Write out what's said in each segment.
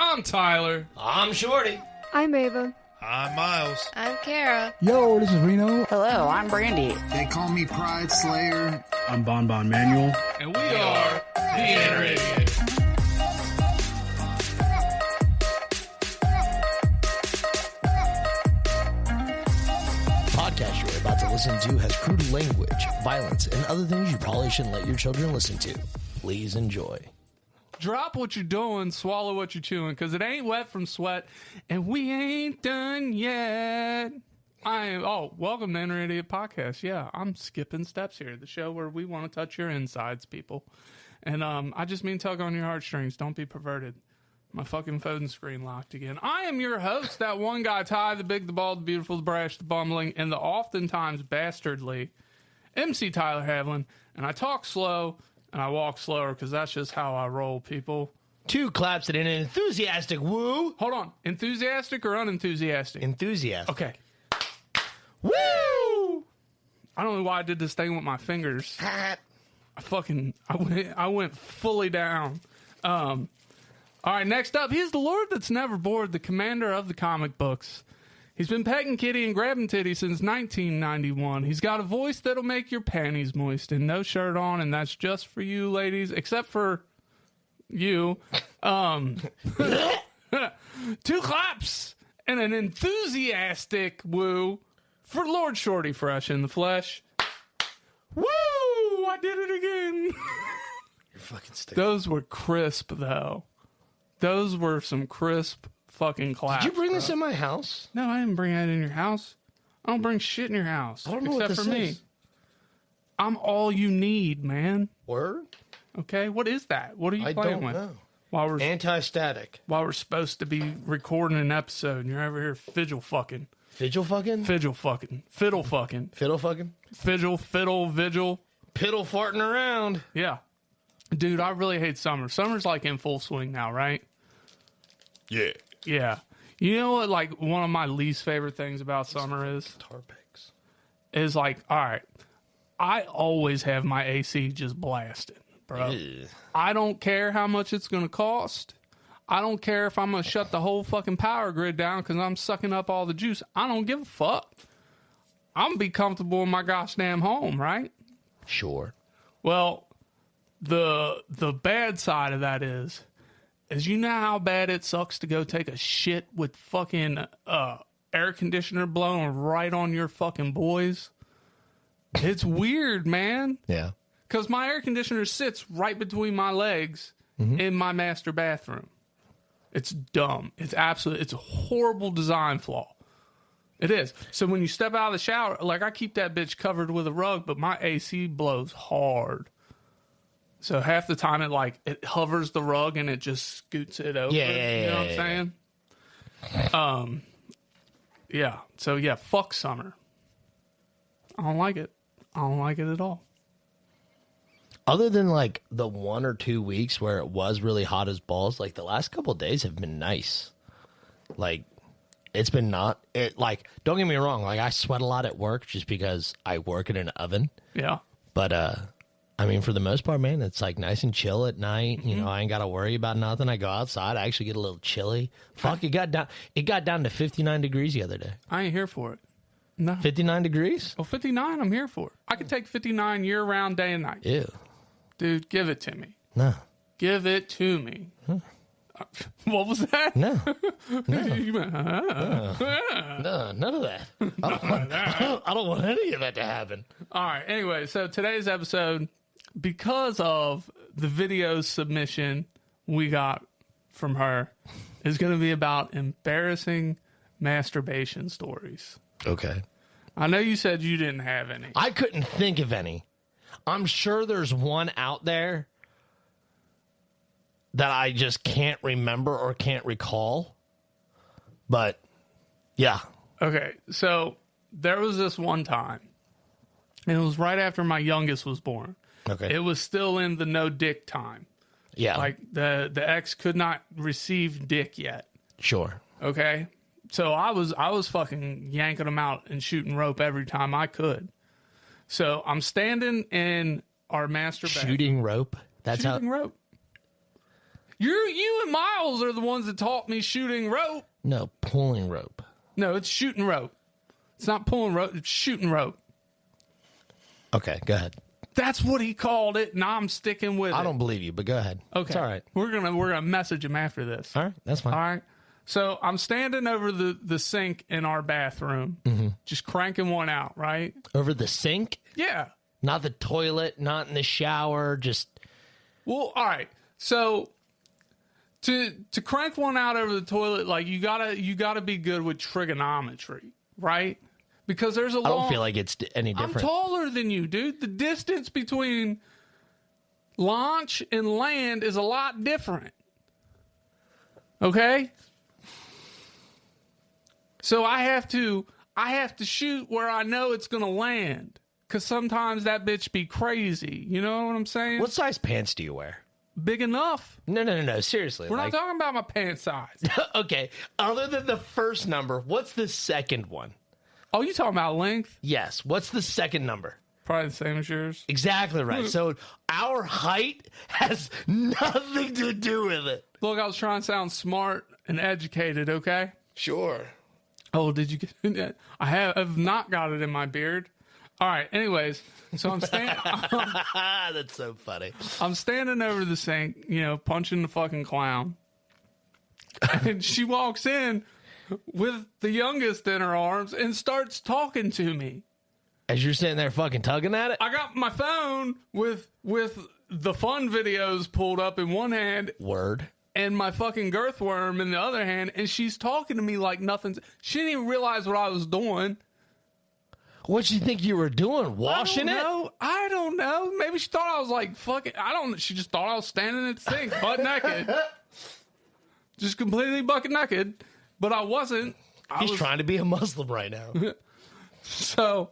I'm Tyler. I'm Shorty. I'm Ava. I'm Miles. I'm Kara. Yo, this is Reno. Hello, I'm Brandy. They call me Pride Slayer. I'm Bon Manuel. And we are the Interrated. Podcast you're about to listen to has crude language, violence, and other things you probably shouldn't let your children listen to. Please enjoy. Drop what you're doing, swallow what you're chewing, because it ain't wet from sweat, and we ain't done yet. Welcome to Inner Idiot Podcast. Yeah, I'm skipping steps here. The show where we want to touch your insides, people. And I just mean tug on your heartstrings. Don't be perverted. My fucking phone screen locked again. I am your host, that one guy, Ty, the big, the bald, the beautiful, the brash, the bumbling, and the oftentimes bastardly MC Tyler Havlin. And I talk slow, and I walk slower, because that's just how I roll, people. 2 claps and an enthusiastic woo. Hold on. Enthusiastic or unenthusiastic? Enthusiastic. Okay. Woo! I don't know why I did this thing with my fingers. I went fully down. All right, next up, he's the Lord that's never bored, the commander of the comic books. He's been pecking kitty and grabbing titty since 1991. He's got a voice that'll make your panties moist and no shirt on, and that's just for you, ladies, except for you. 2 claps and an enthusiastic woo for Lord Shorty Fresh in the flesh. Woo! I did it again. You're fucking stupid. Those were crisp, though. Those were some crisp fucking claps. Did you bring this in my house? No, I didn't bring that in your house. I don't bring shit in your house. I don't know except what this for me. is. I'm all you need, man. Word? Okay, what is that? What are you playing with? I don't know. While we're Anti-static. supposed to be recording an episode, and you're over here fiddle fucking. Fiddle fucking? Fiddle fucking. Fiddle fucking. Fiddle fucking? Fiddle, vigil. Piddle farting around. Yeah. Dude, I really hate summer. Summer's like in full swing now, right? Yeah. Yeah. You know what, like, one of my least favorite things about summer is? Tar picks. Is like, all right, I always have my AC just blasted, bro. Ew. I don't care how much it's going to cost. I don't care if I'm going to shut the whole fucking power grid down because I'm sucking up all the juice. I don't give a fuck. I'm going to be comfortable in my gosh damn home, right? Sure. Well, the bad side of that is you know how bad it sucks to go take a shit with fucking air conditioner blowing right on your fucking boys? It's weird, man. Yeah. Because my air conditioner sits right between my legs in my master bathroom. It's dumb. It's a horrible design flaw. It is. So when you step out of the shower, like I keep that bitch covered with a rug, but my AC blows hard. So half the time it hovers the rug and it just scoots it over. Yeah, you know what I'm saying? Yeah. So yeah, fuck summer. I don't like it. I don't like it at all. Other than like the 1 or 2 weeks where it was really hot as balls, like the last couple of days have been nice. Like it's been don't get me wrong, like I sweat a lot at work just because I work in an oven. Yeah. But I mean, for the most part, man, it's like nice and chill at night. You know, I ain't got to worry about nothing. I go outside. I actually get a little chilly. Fuck, it got down to 59 degrees the other day. I ain't here for it. No. 59 degrees? Well, 59, I'm here for it. I could take 59 year-round, day and night. Ew. Dude, give it to me. No. Give it to me. What was that? No. You went, No, none of that. I don't want any of that to happen. All right, anyway, so today's episode, because of the video submission we got from her, is going to be about embarrassing masturbation stories. Okay. I know you said you didn't have any. I couldn't think of any. I'm sure there's one out there that I just can't remember or can't recall. But, yeah. Okay, so there was this one time, and it was right after my youngest was born. Okay. It was still in the no dick time. Yeah. Like the ex could not receive dick yet. Sure. Okay. So I was fucking yanking them out and shooting rope every time I could. So I'm standing in our master bathroom. Shooting rope? That's Shooting rope. You and Miles are the ones that taught me shooting rope. No, pulling rope. No, it's shooting rope. It's not pulling rope. It's shooting rope. Okay, go ahead. That's what he called it, and I'm sticking with it. I don't believe you, but go ahead. Okay, It's all right. We're gonna message him after this. All right, that's fine. All right. So I'm standing over the sink in our bathroom, just cranking one out. Right. Over the sink? Yeah. Not the toilet, not in the shower, just... Well, all right. So to crank one out over the toilet, like you gotta be good with trigonometry, right? Because there's a I don't feel like it's any I'm different. taller than you, dude. The distance between launch and land is a lot different. Okay? So I have to shoot where I know it's gonna land. Cause sometimes that bitch be crazy. You know what I'm saying? What size pants do you wear? Big enough. No. Seriously. We're not talking about my pant size. Okay. Other than the first number, what's the second one? Oh, you talking about length? Yes. What's the second number? Probably the same as yours. Exactly right. So our height has nothing to do with it. Look, I was trying to sound smart and educated, okay? Sure. Oh, did you get that? I have not got it in my beard. All right, anyways, so I'm standing That's so funny. I'm standing over the sink, punching the fucking clown. And she walks in with the youngest in her arms and starts talking to me. As you're sitting there fucking tugging at it? I got my phone with the fun videos pulled up in one hand Word. and my fucking girth worm in the other hand, and she's talking to me like nothing's... She didn't even realize what I was doing. What'd you think you were doing? Washing it? I don't know. Maybe she thought I was like fucking... She just thought I was standing at the sink, butt naked. Just completely bucket naked. But I wasn't. He's trying to be a Muslim right now. So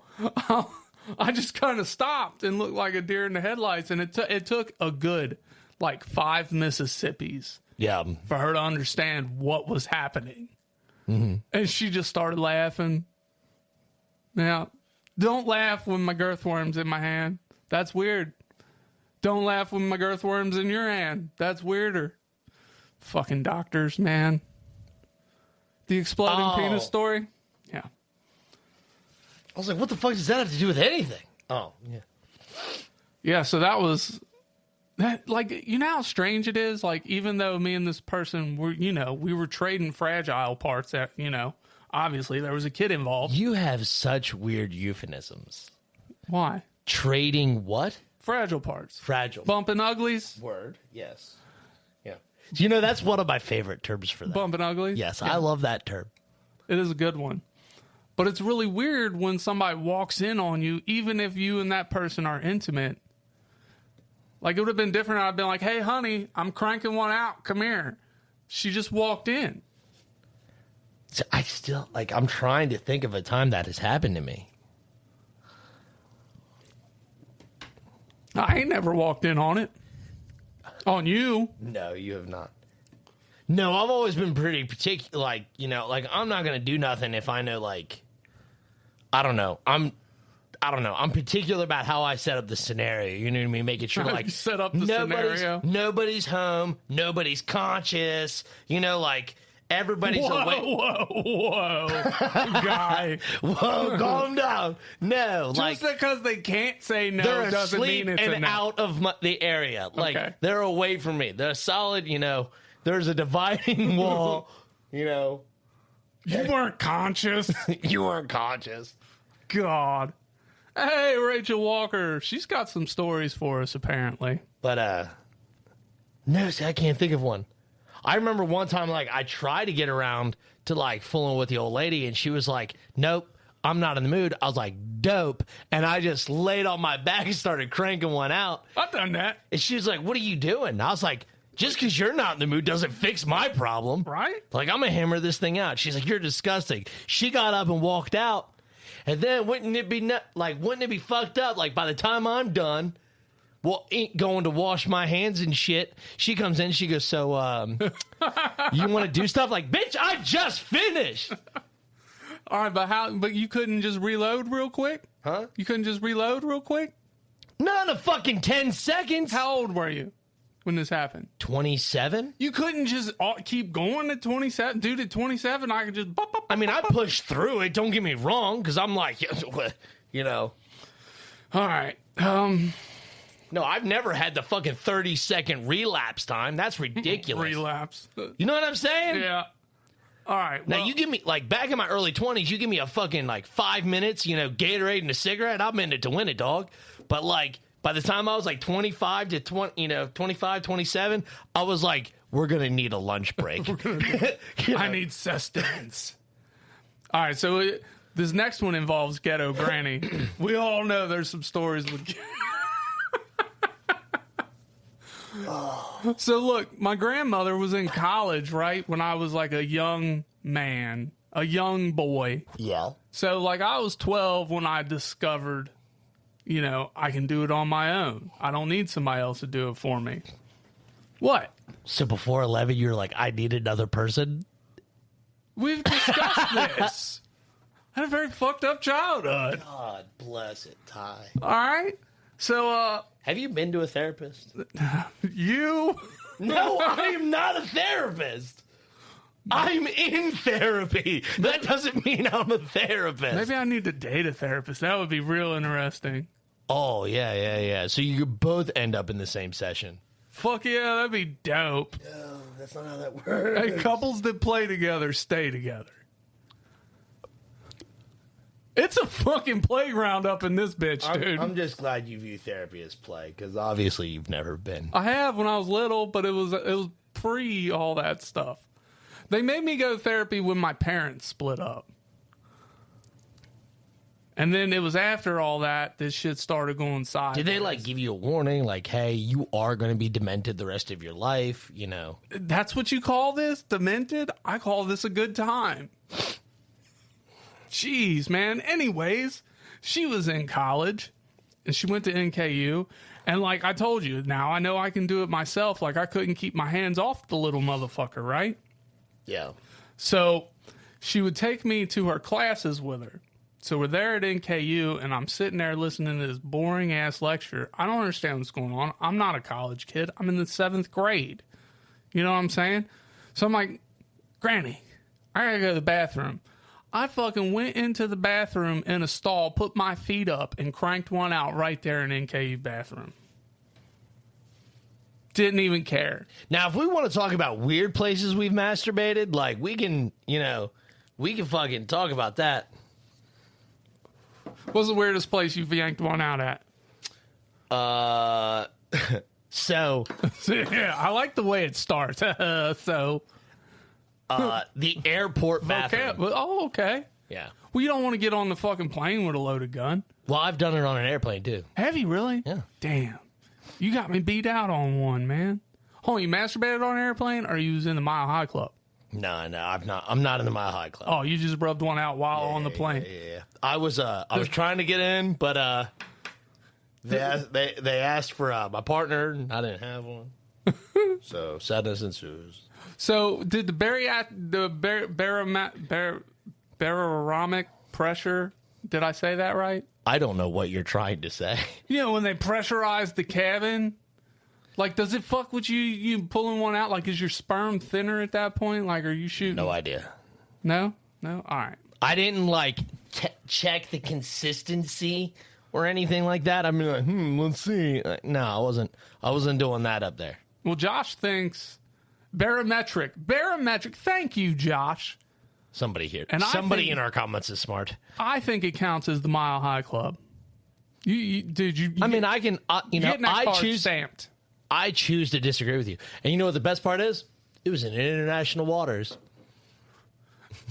I just kind of stopped and looked like a deer in the headlights. And it took a good, 5 Mississippis Yeah. for her to understand what was happening. Mm-hmm. And she just started laughing. Now, don't laugh when my girth worm's in my hand. That's weird. Don't laugh when my girth worm's in your hand. That's weirder. Fucking doctors, man. The exploding penis story? Yeah. I was like, what the fuck does that have to do with anything? Oh, yeah. Yeah, so that was... That, you know how strange it is? Even though me and this person were, we were trading fragile parts that, obviously there was a kid involved. You have such weird euphemisms. Why? Trading what? Fragile parts. Fragile. Bumping uglies. Word. Yes. Yeah. That's one of my favorite terms for that. Bumping uglies. Yes, Yeah. I love that term. It is a good one. But it's really weird when somebody walks in on you, even if you and that person are intimate. It would have been different. I'd been like, hey, honey, I'm cranking one out. Come here. She just walked in. So I still, I'm trying to think of a time that has happened to me. I ain't never walked in on it. On you. No, you have not. No, I've always been pretty particular. I'm not going to do nothing if I know, I don't know. I'm particular about how I set up the scenario. You know what I mean? Making sure, You set up the scenario. Nobody's home. Nobody's conscious. Everybody's awake. Whoa, guy. Whoa, calm down. No, Just because they can't say no they're doesn't asleep mean it's a and no. out of the area. Okay. They're away from me. They're solid, there's a dividing wall, You weren't conscious. You weren't conscious. God. Hey, Rachel Walker. She's got some stories for us, apparently. But, no, see, I can't think of one. I remember one time, I tried to get around to, fooling with the old lady, and she was like, nope, I'm not in the mood. I was like, dope. And I just laid on my back and started cranking one out. I've done that. And she was like, what are you doing? And I was like, just because you're not in the mood doesn't fix my problem. Right? I'm going to hammer this thing out. She's like, you're disgusting. She got up and walked out. And then wouldn't it be fucked up? By the time I'm done, going to wash my hands and shit, she comes in, she goes, so, you want to do stuff? Bitch, I just finished. All right, but you couldn't just reload real quick? Huh? You couldn't just reload real quick? Not in a fucking 10 seconds. How old were you? when this happened? 27? You couldn't just keep going at 27? Dude, at 27, I could just... I mean, I pushed through it. Don't get me wrong, because I'm like, you know. All right. No, I've never had the fucking 30-second relapse time. That's ridiculous. Relapse. You know what I'm saying? Yeah. All right. Now, you give me, like, back in my early 20s, you give me a fucking, like, 5 minutes, you know, Gatorade and a cigarette, I'm in it to win it, dog. But, like, by the time I was, like, 25 to 20, you know, 25, 27, I was like, we're going to need a lunch break. I need sustenance. All right, so this next one involves Ghetto Granny. We all know there's some stories with So look, my grandmother was in college, right, when I was like a young man, a young boy. Yeah. So like I was 12 when I discovered, you know, I can do it on my own. I don't need somebody else to do it for me. What? So before 11, you're like, I need another person? We've discussed this. I had a very fucked up childhood. God bless it, Ty. All right. So, Have you been to a therapist? you... No, I am not a therapist. I'm in therapy. That doesn't mean I'm a therapist. Maybe I need to date a therapist. That would be real interesting. Oh, yeah. So you could both end up in the same session. Fuck yeah, that'd be dope. No, that's not how that works. Hey, couples that play together stay together. It's a fucking playground up in this bitch, dude. I'm just glad you view therapy as play, because obviously you've never been. I have when I was little, but it was pre all that stuff. They made me go to therapy when my parents split up. And then it was after all that, this shit started going sideways. Did they, like, give you a warning, like, hey, you are going to be demented the rest of your life, you know? That's what you call this? Demented? I call this a good time. Jeez, man. Anyways, she was in college, and she went to NKU, and like I told you, now I know I can do it myself. Like, I couldn't keep my hands off the little motherfucker, right? Yeah. So she would take me to her classes with her. So we're there at NKU, and I'm sitting there listening to this boring-ass lecture. I don't understand what's going on. I'm not a college kid. I'm in the 7th grade. You know what I'm saying? So I'm like, Granny, I gotta go to the bathroom. I fucking went into the bathroom in a stall, put my feet up, and cranked one out right there in NKU bathroom. Didn't even care. Now, if we want to talk about weird places we've masturbated, like, we can, you know, we can fucking talk about that. What's the weirdest place you've yanked one out at? So Yeah, I like the way it starts. So... the airport bathroom. Okay. Oh, okay. Yeah. Well, you don't want to get on the fucking plane with a loaded gun. Well, I've done it on an airplane, too. Have you really? Yeah. Damn. You got me beat out on one, man. Hold on, you masturbated on an airplane, or you was in the Mile High Club? No, I've not. I'm not in the Mile High Club. Oh, you just rubbed one out while on the plane. Yeah. I was trying to get in, but they asked for my partner, and I didn't have one. So sadness ensues. So, did the barometric pressure? Did I say that right? I don't know what you're trying to say. You know, when they pressurize the cabin, like, does it fuck with you pulling one out? Like, is your sperm thinner at that point? Like, are you shooting? No idea. No? All right. I didn't, like, check the consistency or anything like that. I mean, like, let's see. No, I wasn't doing that up there. Well, Josh thinks barometric. Thank you, Josh. Somebody here. And somebody in our comments is smart. I think it counts as the Mile High Club. Dude, I mean, I can, I choose. Stamped. I choose to disagree with you. And you know what the best part is? It was in international waters.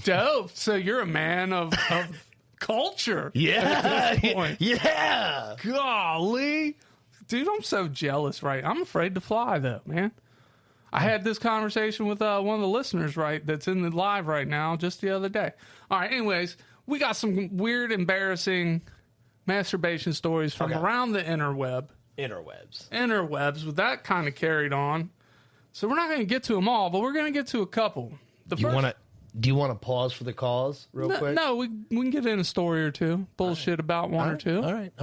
Dope. So you're a man of culture. Yeah. Yeah. Golly. Dude, I'm so jealous, right? I'm afraid to fly, though, man. I had this conversation with one of the listeners, right, that's in the live right now just the other day. All right, anyways, we got some weird, embarrassing masturbation stories from around the interwebs. With that kind of carried on. So we're not going to get to them all, but we're going to get to a couple. Do you want to pause for the cause real quick? No, we can get in a story or two. Bullshit about one or two. All right.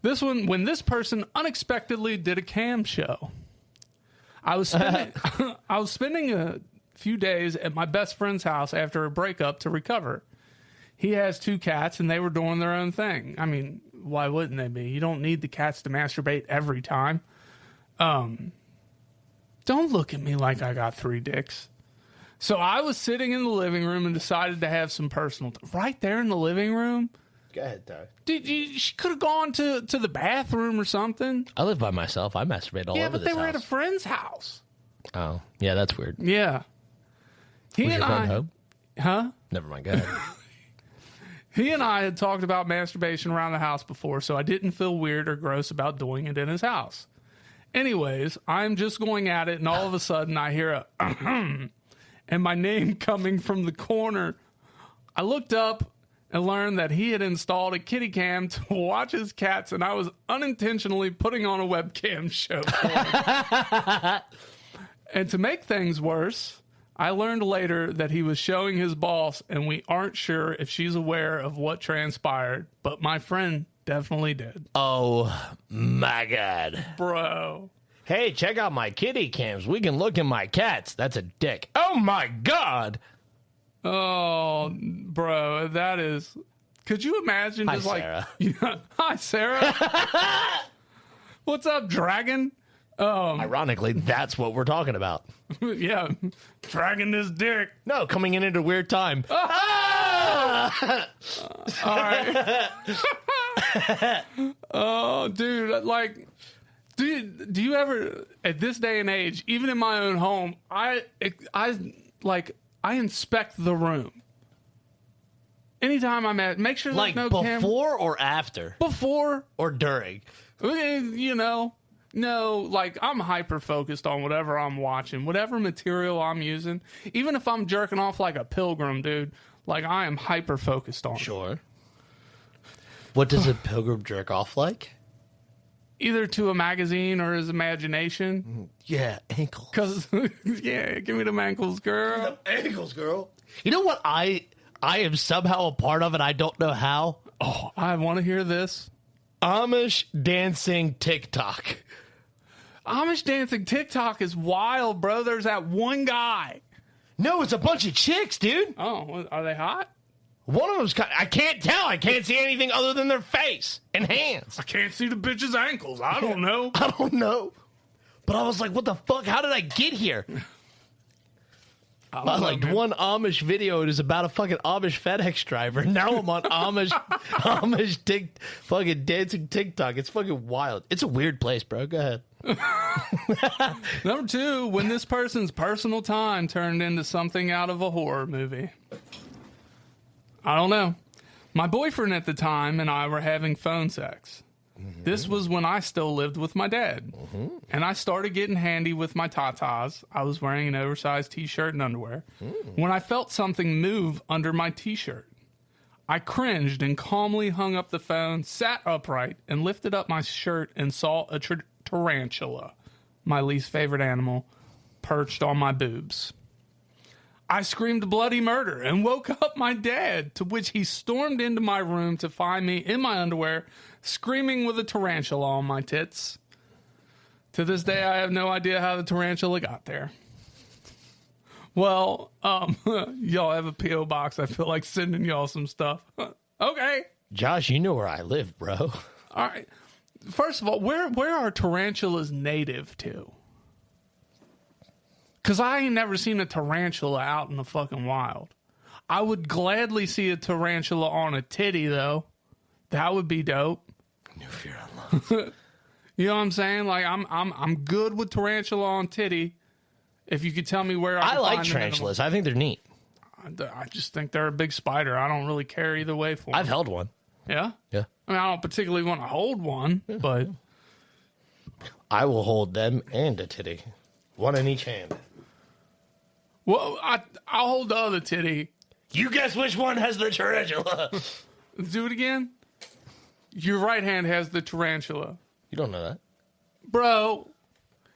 This one, when this person unexpectedly did a cam show. I was spending a few days at my best friend's house after a breakup to recover. He has 2 cats, and they were doing their own thing. I mean, why wouldn't they be? You don't need the cats to masturbate every time. Don't look at me like I got 3 dicks. So I was sitting in the living room and decided to have some personal right there in the living room. Go ahead, Ty. Dude, she could have gone to the bathroom or something. I live by myself. I masturbate all over this Yeah, but they were house. at a friend's house. Oh, yeah, that's weird. Yeah. He Was and your friend I, home? huh? Never mind. Go ahead. He and I had talked about masturbation around the house before, so I didn't feel weird or gross about doing it in his house. Anyways, I'm just going at it, and all of a sudden I hear a and my name coming from the corner. I looked up and learned that he had installed a kitty cam to watch his cats, and I was unintentionally putting on a webcam show for him. And to make things worse, I learned later that he was showing his boss, and we aren't sure if she's aware of what transpired, but my friend definitely did. Oh, my God. Bro. Hey, check out my kitty cams. We can look at my cats. That's a dick. Oh, my God. Oh, bro, that is... Could you imagine Hi, just like... Sarah. Hi, Sarah. What's up, dragon? Ironically, that's what we're talking about. Yeah, dragging this dick. No, coming in at a weird time. All right. Oh, dude, like, do you ever, at this day and age, even in my own home, I inspect the room. Anytime I'm at, make sure there's Like no before camera. or after? Before. Or during? You know, no, like I'm hyper focused on whatever I'm watching, whatever material I'm using. Even if I'm jerking off like a pilgrim, dude, like I am hyper focused on it. Sure. What does a pilgrim jerk off like? Either to a magazine or his imagination. Yeah, ankles. Cause yeah, give me them ankles, girl. Ankles, girl. You know what I am somehow a part of, and I don't know how? Oh, I want to hear this. Amish dancing TikTok. Amish dancing TikTok is wild, bro. There's that one guy. No, it's a bunch of chicks, dude. Oh, are they hot? One of them's I can't tell. I can't see anything other than their face and hands. I can't see the bitch's ankles. I don't know. I don't know. But I was like, what the fuck? How did I get here? I liked one Amish video. It is about a fucking Amish FedEx driver. Now I'm on Amish fucking dancing TikTok. It's fucking wild. It's a weird place, bro. Go ahead. Number 2, when this person's personal time turned into something out of a horror movie. I don't know. My boyfriend at the time and I were having phone sex. Mm-hmm. This was when I still lived with my dad. Mm-hmm. And I started getting handy with my tatas. I was wearing an oversized t-shirt and underwear. When I felt something move under my t-shirt. I cringed and calmly hung up the phone, sat upright, and lifted up my shirt and saw a tarantula, my least favorite animal, perched on my boobs. I screamed bloody murder and woke up my dad, to which he stormed into my room to find me in my underwear, screaming with a tarantula on my tits. To this day, I have no idea how the tarantula got there. Well, y'all have a P.O. box. I feel like sending y'all some stuff. Okay. Josh, you know where I live, bro. All right. First of all, where are tarantulas native to? Because I ain't never seen a tarantula out in the fucking wild. I would gladly see a tarantula on a titty, though. That would be dope. New fear unlocked. You know what I'm saying? Like I'm good with tarantula on titty. If you could tell me where I can like find tarantulas. I think they're neat. I just think they're a big spider. I don't really care either way for them. I've held one. Yeah? Yeah. I mean, I don't particularly want to hold one, but... I will hold them and a titty. One in each hand. Well, I'll hold the other titty. You guess which one has the tarantula? Do it again? Your right hand has the tarantula. You don't know that. Bro,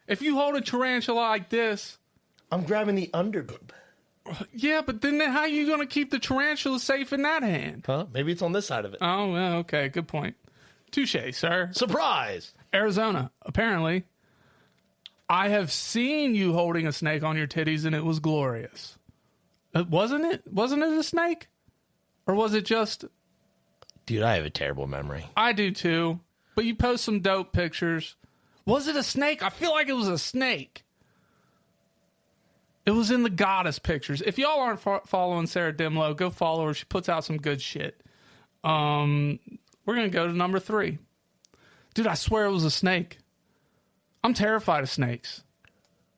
if you hold a tarantula like this... I'm grabbing the underboob. Yeah, but then how are you going to keep the tarantula safe in that hand? Huh? Maybe it's on this side of it. Oh, well, okay, good point. Touche, sir. Surprise. Arizona. Apparently, I have seen you holding a snake on your titties, and it was glorious. Wasn't it? Wasn't it a snake? Or was it just... Dude, I have a terrible memory. I do too. But you post some dope pictures. Was it a snake? I feel like it was a snake. It was in the goddess pictures. If y'all aren't following Sarah Dimlow, go follow her. She puts out some good shit. We're going to go to number 3. Dude, I swear it was a snake. I'm terrified of snakes.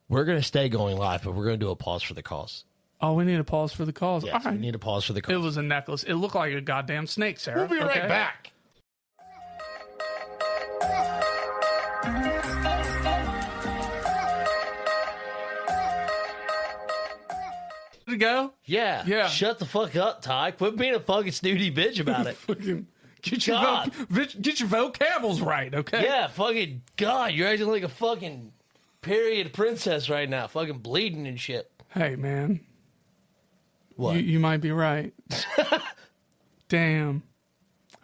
We're going to stay going live, but we're going to do a pause for the calls. Oh, we need a pause for the calls. Yes, All right. we need a pause for the calls. It was a necklace. It looked like a goddamn snake, Sarah. We'll be right back. To go? Yeah. Yeah. Shut the fuck up, Ty. Quit being a fucking snooty bitch about it. Fucking get your God. get your vocables right, okay? Yeah, fucking God, you're acting like a fucking period princess right now. Fucking bleeding and shit. Hey, man. What? You might be right. Damn.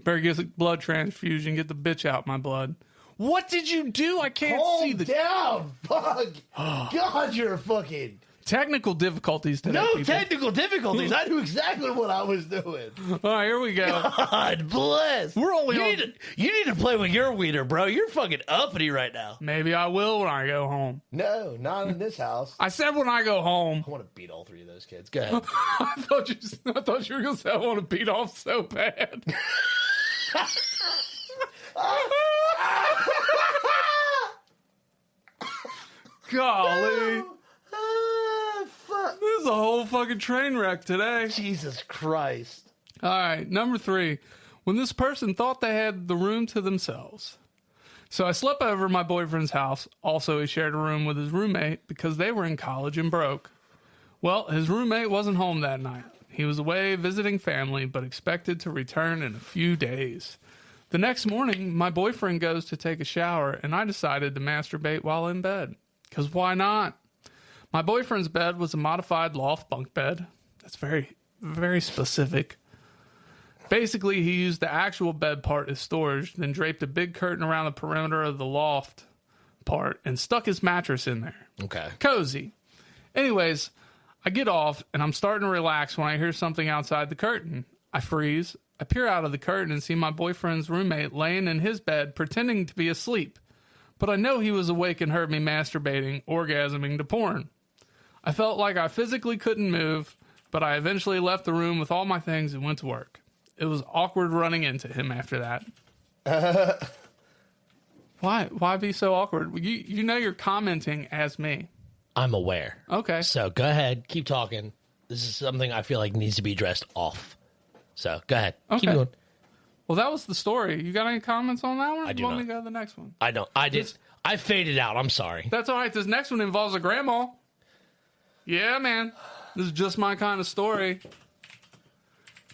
Better get a blood transfusion. Get the bitch out my blood. What did you do? I can't see the down. Fuck. God, you're a fucking... technical difficulties today. No people. technical difficulties. I knew exactly what I was doing. All right, here we go. God bless. We're only you on- need to play with your wiener, bro. You're fucking uppity right now. Maybe I will when I go home. No, not in this house. I said when I go home. I want to beat all 3 of those kids. Go ahead. I thought you were gonna say I want to beat off so bad. Golly. Fuck. This is a whole fucking train wreck today. Jesus Christ. All right, number 3. When this person thought they had the room to themselves. So I slept over at my boyfriend's house. Also, he shared a room with his roommate because they were in college and broke. Well, his roommate wasn't home that night. He was away visiting family, but expected to return in a few days. The next morning, my boyfriend goes to take a shower, and I decided to masturbate while in bed. Because why not? My boyfriend's bed was a modified loft bunk bed. That's very, very specific. Basically, he used the actual bed part as storage, then draped a big curtain around the perimeter of the loft part and stuck his mattress in there. Okay. Cozy. Anyways, I get off and I'm starting to relax when I hear something outside the curtain. I freeze. I peer out of the curtain and see my boyfriend's roommate laying in his bed pretending to be asleep. But I know he was awake and heard me masturbating, orgasming to porn. I felt like I physically couldn't move, but I eventually left the room with all my things and went to work. It was awkward running into him after that. Why be so awkward? You know you're commenting as me. I'm aware. Okay. So go ahead. Keep talking. This is something I feel like needs to be addressed off. So go ahead. Okay. Keep going. Well, that was the story. You got any comments on that one? I do You want not. me to go to the next one? I don't. I did. I faded out. I'm sorry. That's all right. This next one involves a grandma. Yeah, man. This is just my kind of story.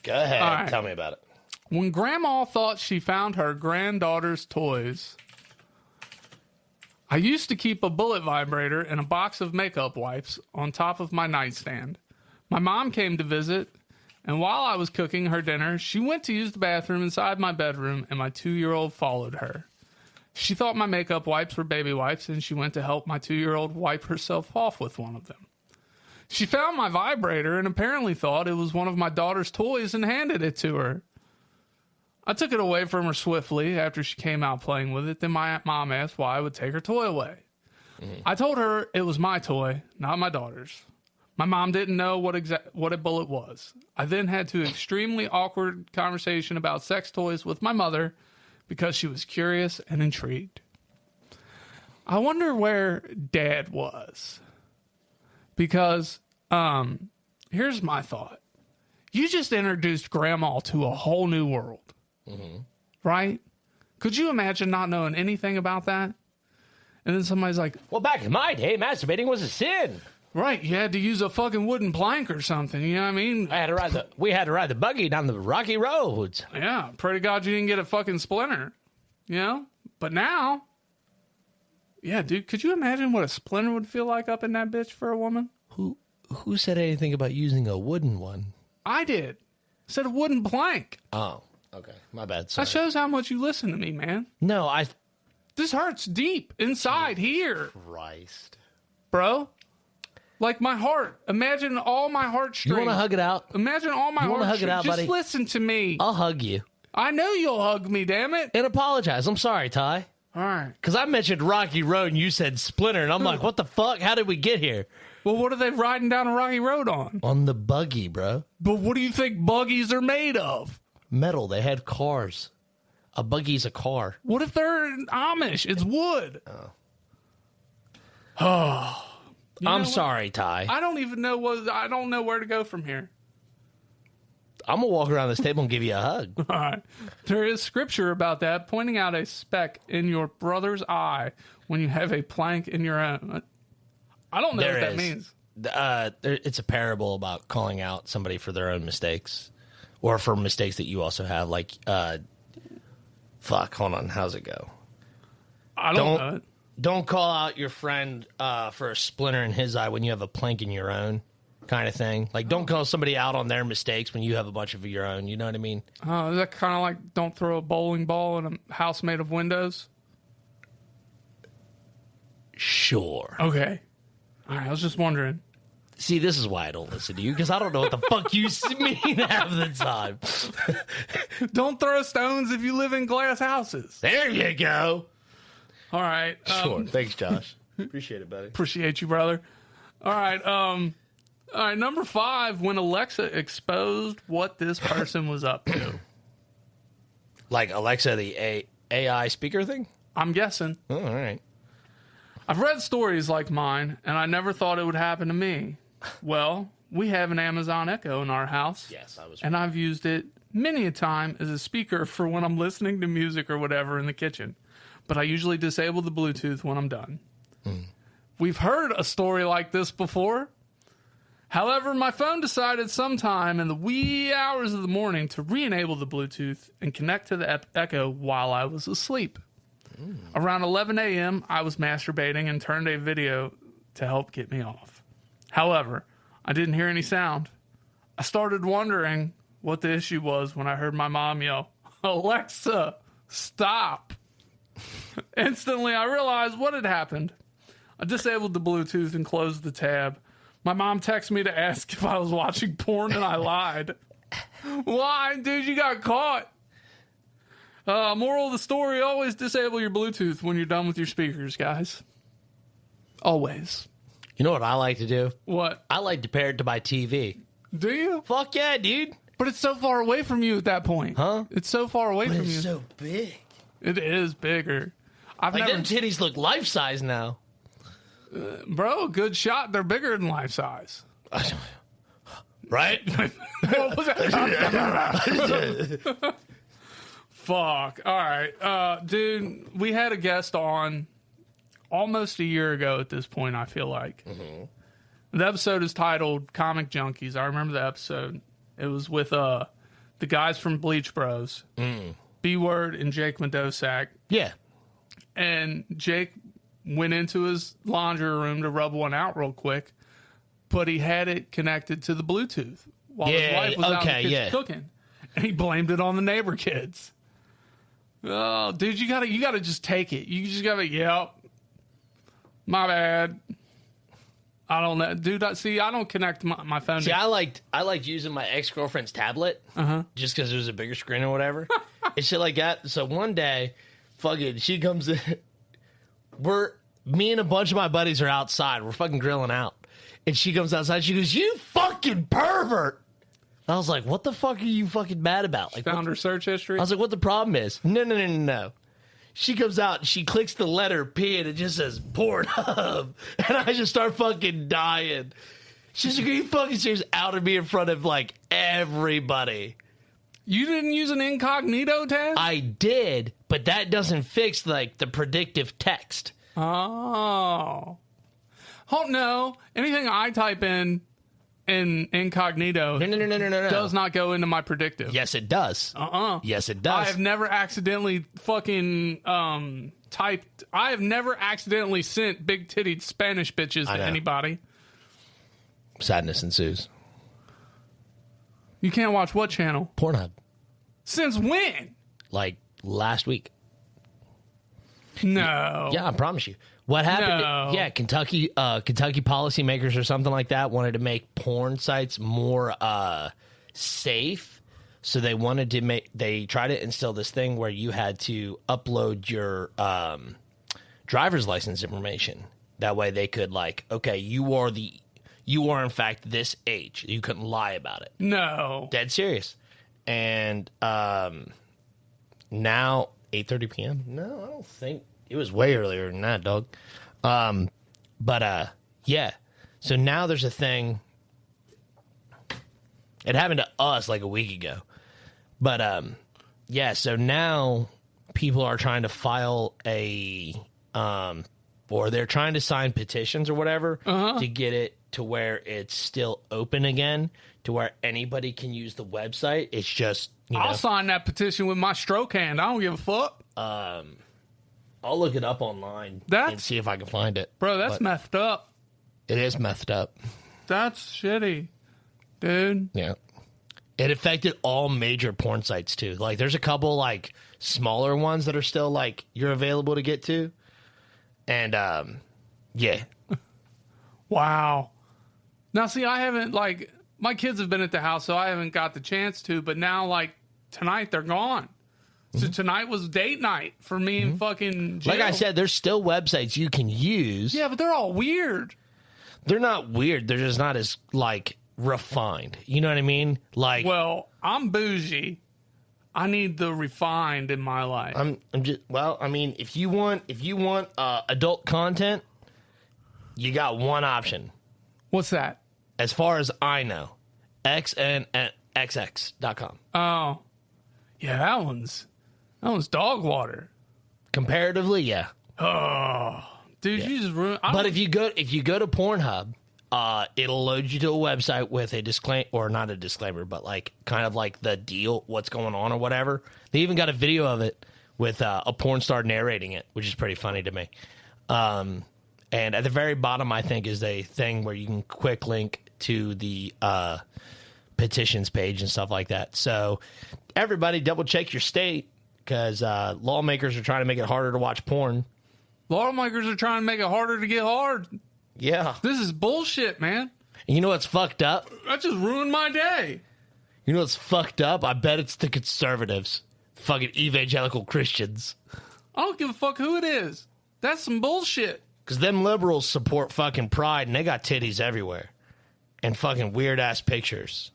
Go ahead. All right. Tell me about it. When grandma thought she found her granddaughter's toys, I used to keep a bullet vibrator and a box of makeup wipes on top of my nightstand. My mom came to visit, and while I was cooking her dinner, she went to use the bathroom inside my bedroom, and my 2-year-old followed her. She thought my makeup wipes were baby wipes, and she went to help my 2-year-old wipe herself off with one of them. She found my vibrator and apparently thought it was one of my daughter's toys and handed it to her. I took it away from her swiftly after she came out playing with it. Then my mom asked why I would take her toy away. I told her it was my toy, not my daughter's. My mom didn't know what a bullet was. I then had to extremely awkward conversation about sex toys with my mother because she was curious and intrigued. I wonder where Dad was. Because here's my thought. You just introduced Grandma to a whole new world. Mm-hmm. Right? Could you imagine not knowing anything about that? And then somebody's like, Well, back in my day, masturbating was a sin. right, you had to use a fucking wooden plank or something. You know what I mean? We had to ride the buggy down the rocky roads. Yeah, pray to God you didn't get a fucking splinter. You know? But now, yeah, dude, could you imagine what a splinter would feel like up in that bitch for a woman? Who said anything about using a wooden one? I did. I said a wooden plank. Oh, Okay, my bad. That Sorry. shows how much you listen to me, man. No, This hurts deep inside here, Christ. bro. Like my heart. Imagine all my You heartstrings. want to hug it out? Imagine all my You wanna heartstrings. hug it out, Just buddy? listen to me. I'll hug you I know you'll hug me, damn it. and apologize. I'm sorry, Ty. All right. Because I mentioned Rocky Road and you said Splinter, and I'm like, what the fuck? How did we get here? Well, what are they riding down a rocky road on? On the buggy, bro. But what do you think buggies are made of? Metal. They had cars. A buggy's a car. What if they're Amish? It's wood. Oh. I'm sorry, Ty. I don't even know I don't know where to go from here. I'm going to walk around this table and give you a hug. All right. There is scripture about that, pointing out a speck in your brother's eye when you have a plank in your own. I don't know There what that is. means. It's a parable about calling out somebody for their own mistakes or for mistakes that you also have. Like, fuck, hold on. How's it go? I don't know it. Don't call out your friend for a splinter in his eye when you have a plank in your own, kind of thing. Like, don't call somebody out on their mistakes when you have a bunch of your own. You know what I mean? Oh, is that kind of like don't throw a bowling ball in a house made of windows? Sure. Okay. All right. I was just wondering. See, this is why I don't listen to you, because I don't know what the fuck you mean half the time. Don't throw stones if you live in glass houses. There you go. All right. Sure. Thanks, Josh. Appreciate it, buddy. Appreciate you, brother. All right. All right. Number 5, when Alexa exposed what this person was up to. Like Alexa, the AI speaker thing? I'm guessing. Oh, all right. I've read stories like mine, and I never thought it would happen to me. Well, we have an Amazon Echo in our house. Yes, I was. And I've used it many a time as a speaker for when I'm listening to music or whatever in the kitchen. But I usually disable the Bluetooth when I'm done. We've heard a story like this before. However, my phone decided sometime in the wee hours of the morning to re-enable the Bluetooth and connect to the Echo while I was asleep. Around 11 a.m., I was masturbating and turned a video to help get me off. However, I didn't hear any sound. I started wondering what the issue was when I heard my mom yell, "Alexa, stop." Instantly, I realized what had happened. I disabled the Bluetooth and closed the tab. My mom texted me to ask if I was watching porn, and I lied. Why? Dude, you got caught. Moral of the story, always disable your Bluetooth when you're done with your speakers, guys. Always. You know what I like to do? What? I like to pair it to my TV. Do you? Fuck yeah, dude. But it's so far away from you at that point. Huh? It's so far away from you. It's so big. It is bigger. I've Like, never... them titties look life size now. Bro, good shot. They're bigger than life size. Right? What was that? Fuck. All right. Dude, we had a guest on almost a year ago at this point, I feel like. The episode is titled Comic Junkies. I remember the episode. It was with the guys from Bleach Bros. B-Word and Jake Medosak. Yeah. And Jake went into his laundry room to rub one out real quick, but he had it connected to the Bluetooth while his wife was out in the kitchen cooking. And he blamed it on the neighbor kids. Oh, dude, you gotta just take it. You just gotta, yep. My bad. I don't know. Dude, I don't connect my phone. See, I liked using my ex-girlfriend's tablet just because it was a bigger screen or whatever. And shit like that. So one day, fucking, she comes in. Me and a bunch of my buddies are outside. We're fucking grilling out. And she comes outside. She goes, "You fucking pervert." I was like, what the fuck are you fucking mad about? Like, Found her search history. I was like, what the problem is? No. She comes out and she clicks the letter P and it just says Pornhub. And I just start fucking dying. She's like, are you fucking serious? Outed me in front of like everybody. You didn't use an incognito tab? I did, but that doesn't fix like the predictive text. Oh. Oh, no. Anything I type in incognito No. does not go into my predictive. Yes, it does. Yes, it does. I have never accidentally fucking typed. I have never accidentally sent big titted Spanish bitches to anybody. Sadness ensues. You can't watch what channel? Pornhub. Since when? Like last week. No. Yeah, I promise you. What happened? No. Yeah, Kentucky policymakers or something like that wanted to make porn sites more safe. So they wanted to they tried to instill this thing where you had to upload your driver's license information. That way they could okay, you are in fact this age. You couldn't lie about it. No. Dead serious. And now 8:30 p.m. No, I don't think it was way earlier than that, dog. Yeah. So now there's a thing. It happened to us like a week ago. But yeah, so now people are trying to file or they're trying to sign petitions or whatever to get it to where it's still open again, to where anybody can use the website. It's just, I'll sign that petition with my stroke hand. I don't give a fuck. I'll look it up online and see if I can find it. Bro, that's messed up. It is messed up. That's shitty, dude. Yeah. It affected all major porn sites, too. Like, there's a couple, smaller ones that are still, you're available to get to. And, yeah. Wow. Now, see, I haven't, my kids have been at the house, so I haven't got the chance to. But now, tonight, they're gone. So tonight was date night for me and fucking Jill. Like I said, there's still websites you can use. Yeah, but they're all weird. They're not weird. They're just not as, refined. You know what I mean? Well, I'm bougie. I need the refined in my life. I'm just, if you want adult content, you got one option. What's that? As far as I know, xnxx.com. Oh. Yeah, that one's dog water. Comparatively, yeah. Oh. Dude, you just ruined. But if you go to Pornhub, it'll load you to a website with a disclaimer, or not a disclaimer, but kind of the deal, what's going on or whatever. They even got a video of it with a porn star narrating it, which is pretty funny to me. And at the very bottom, I think, is a thing where you can quick link to the petitions page and stuff like that. So everybody double check your state, because lawmakers are trying to make it harder to watch porn. Lawmakers are trying to make it harder to get hard. Yeah. This is bullshit, man. And you know what's fucked up? That just ruined my day. You know what's fucked up? I bet it's the conservatives. Fucking evangelical Christians. I don't give a fuck who it is. That's some bullshit. Because them liberals support fucking pride, and they got titties everywhere. And fucking weird-ass pictures.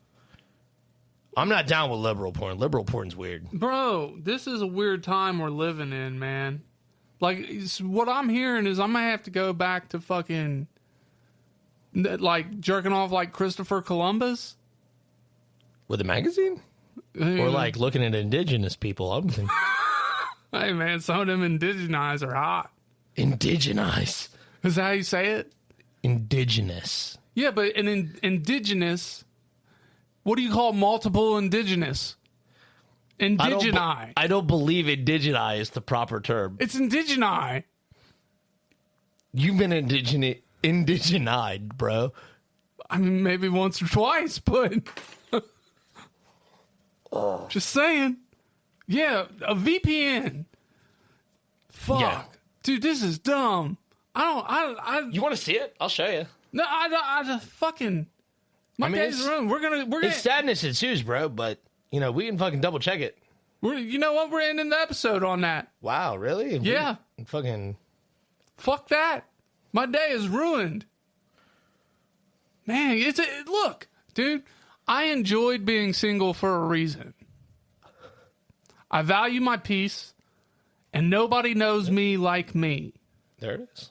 I'm not down with liberal porn. Liberal porn's weird. Bro, this is a weird time we're living in, man. What I'm hearing is I'm going to have to go back to fucking, jerking off like Christopher Columbus. With a magazine? Or, looking at indigenous people. I'm thinking. Hey, man, some of them indigenize are hot. Indigenize. Is that how you say it? Indigenous. Yeah, but an indigenous, what do you call multiple indigenous? Indigeni. I don't believe indigeni is the proper term. It's indigeni. You've been indigenized, bro. I mean, maybe once or twice, but just saying. Yeah, a VPN. Fuck. Yeah. Dude, this is dumb. You want to see it? I'll show you. No, I just fucking, my day's ruined. We're gonna. It's sadness ensues, bro, but we can fucking double check it. You know what? We're ending the episode on that. Wow, really? Yeah. Fuck that. My day is ruined. Man, look, dude, I enjoyed being single for a reason. I value my peace, and nobody knows me like me. There it is.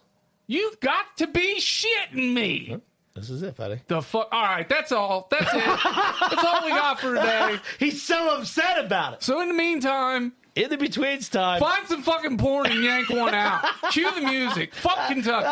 You've got to be shitting me. This is it, buddy. The fuck? All right, that's all. That's it. That's all we got for today. He's so upset about it. So in the meantime, in the betweens time, find some fucking porn and yank one out. Cue the music. Fuck Kentucky.